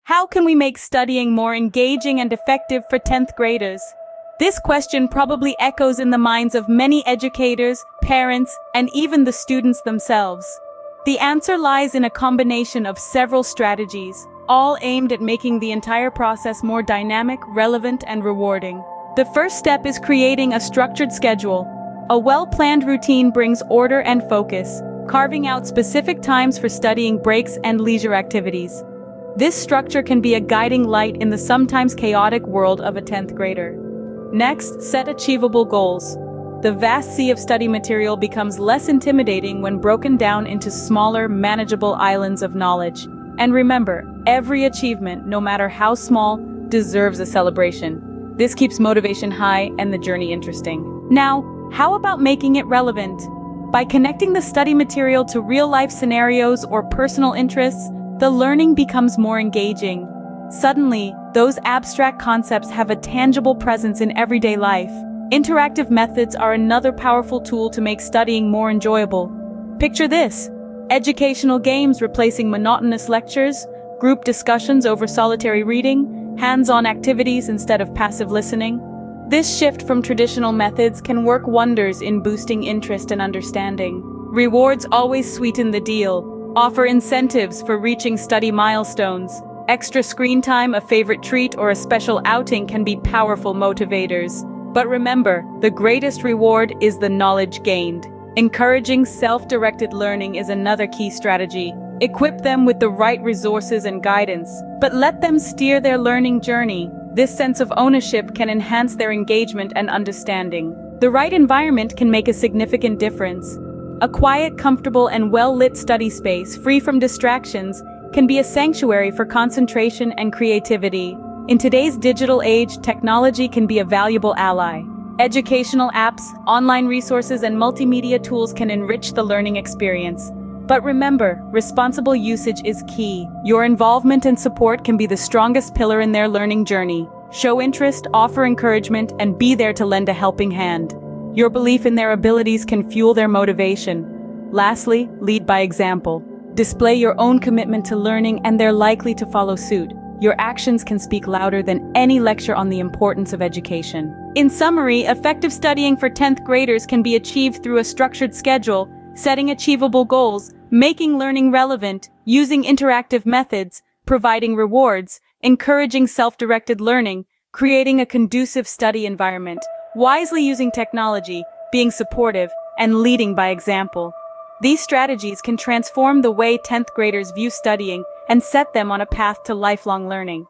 How can we make studying more engaging and effective for 10th graders? This question probably echoes in the minds of many educators, parents, and even the students themselves. The answer lies in a combination of several strategies, all aimed at making the entire process more dynamic, relevant, and rewarding. The first step is creating a structured schedule. A well-planned routine brings order and focus, carving out specific times for studying breaks and leisure activities. This structure can be a guiding light in the sometimes chaotic world of a 10th grader. Next, set achievable goals. The vast sea of study material becomes less intimidating when broken down into smaller, manageable islands of knowledge. And remember, every achievement, no matter how small, deserves a celebration. This keeps motivation high and the journey interesting. Now, how about making it relevant? By connecting the study material to real-life scenarios or personal interests, the learning becomes more engaging. Suddenly, those abstract concepts have a tangible presence in everyday life. Interactive methods are another powerful tool to make studying more enjoyable. Picture this: educational games replacing monotonous lectures, group discussions over solitary reading, hands-on activities instead of passive listening. This shift from traditional methods can work wonders in boosting interest and understanding. Rewards always sweeten the deal. Offer incentives for reaching study milestones. Extra screen time, a favorite treat, or a special outing can be powerful motivators. But remember, the greatest reward is the knowledge gained. Encouraging self-directed learning is another key strategy. Equip them with the right resources and guidance, but let them steer their learning journey. This sense of ownership can enhance their engagement and understanding. The right environment can make a significant difference. A quiet, comfortable, and well-lit study space, free from distractions, can be a sanctuary for concentration and creativity. In today's digital age, technology can be a valuable ally. Educational apps, online resources, and multimedia tools can enrich the learning experience. But remember, responsible usage is key. Your involvement and support can be the strongest pillar in their learning journey. Show interest, offer encouragement, and be there to lend a helping hand. Your belief in their abilities can fuel their motivation. Lastly, lead by example. Display your own commitment to learning and they're likely to follow suit. Your actions can speak louder than any lecture on the importance of education. In summary, effective studying for 10th graders can be achieved through a structured schedule, setting achievable goals, making learning relevant, using interactive methods, providing rewards, encouraging self-directed learning, creating a conducive study environment, wisely using technology, being supportive, and leading by example. These strategies can transform the way 10th graders view studying and set them on a path to lifelong learning.